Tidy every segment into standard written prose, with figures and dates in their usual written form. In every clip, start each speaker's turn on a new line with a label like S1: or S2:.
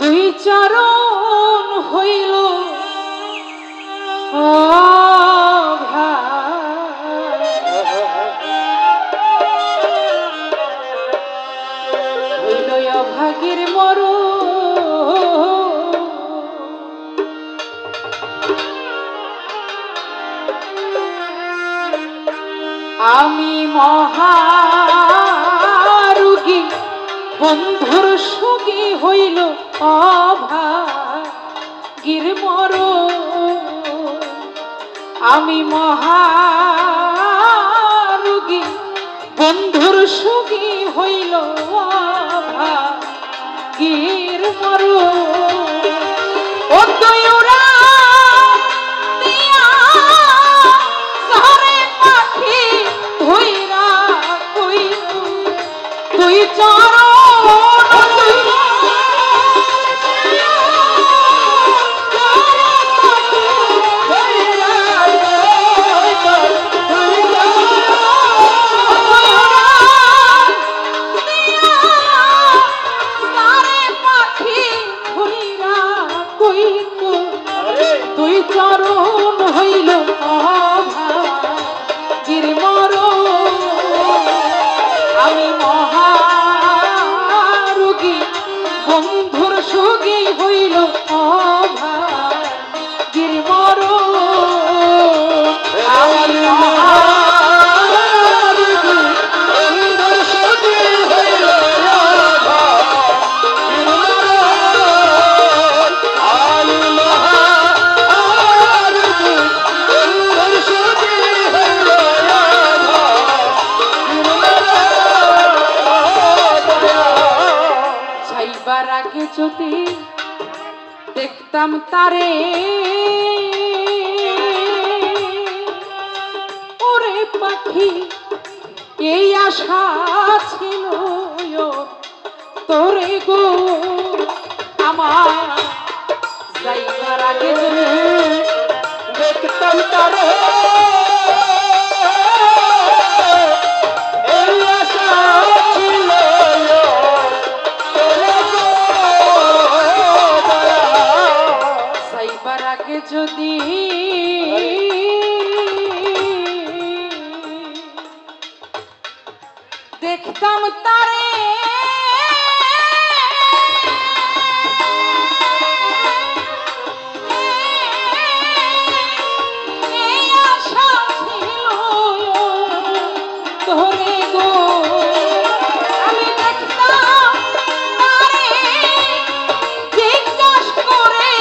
S1: দুই চরণ হইল হইল অভাগীর মরণ। আমি মহারোগী বন্ধুর সুখী হইল অভাগীর মরণ। আমি মহারোগী বন্ধুর সুখী হইল অভাগীর মরণ। ও দয়রা যদি দেখতাম তারে ওরে পাখি এই আশা ছিল তোরে গো আমার যাইবার আগে দেখতাম তারে যদি দেখতাম তারে এই আশা ছিল তোরে গো আমি দেখতাম তারে জিজ্ঞাস করে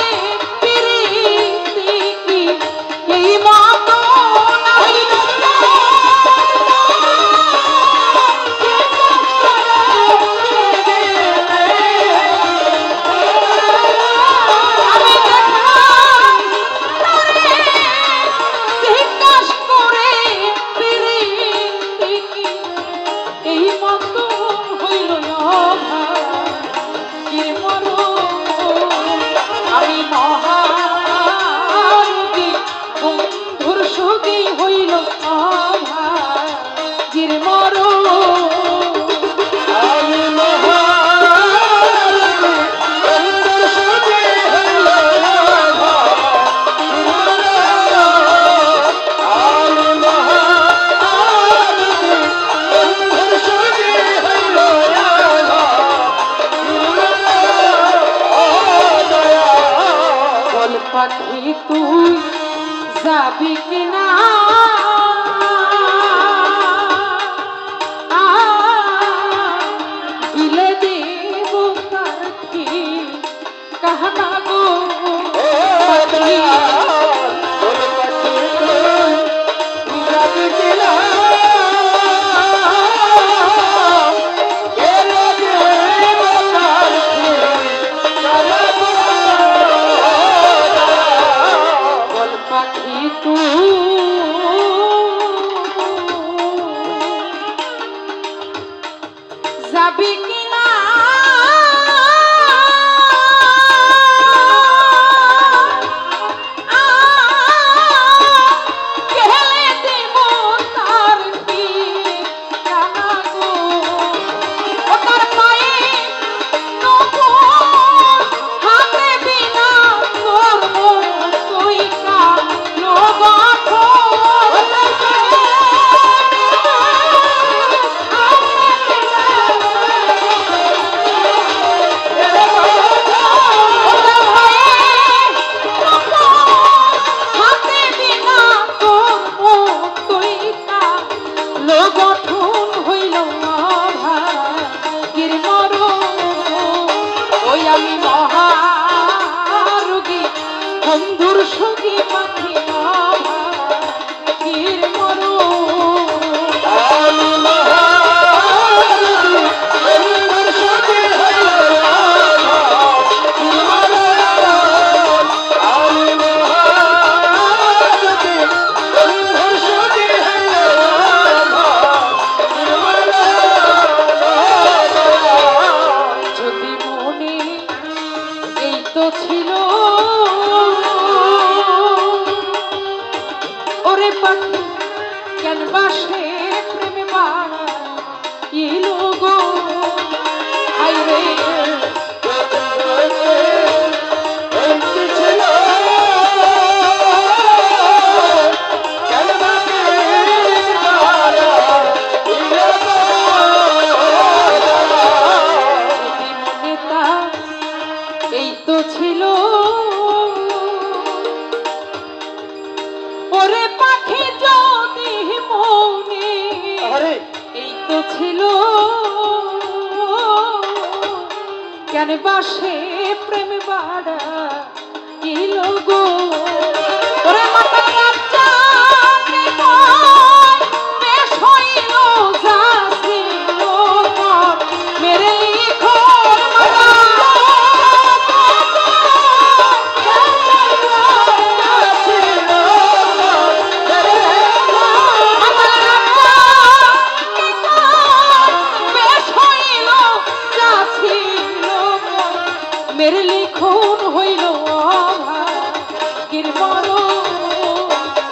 S1: পাখি তুই যাবি কিনা দিলে দেব তার কি কাহনা গো পাখি যাবি কিনা যাবি কিনা তো ছিল ওরে পাখি কেন বাসে প্রেমে বাড়া ইলো গো হাইরে এই তো ছিল ওরে পাখি যদি মনে এই তো ছিল কেন বাসে প্রেম বাড়া ইলো গো ওরে মাতা বাচ্চা বেশ হইল যাছিল মেরে মেরে লিখন হইল গিরমর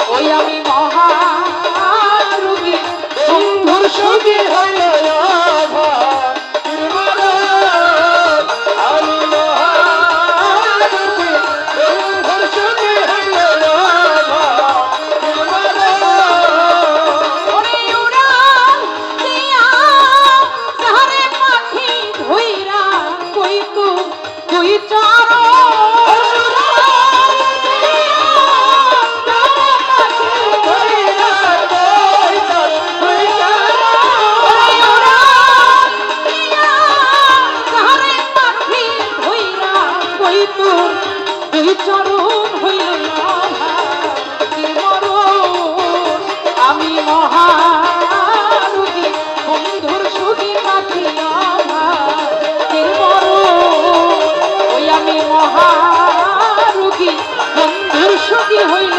S1: ওই আমি মহারোগী বন্ধুর সঙ্গে হইল চরণ হইল আমি মহারোগী বন্ধুর সুখী পাখি ওই আমি মহারোগী বন্ধুর সুখী হইল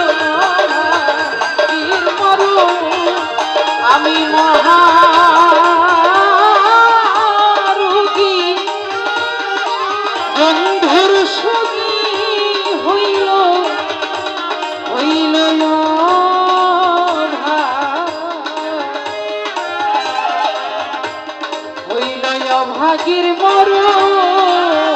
S1: আমি মহারোগী বন্ধুর সুখী হইল ভাগির মরণ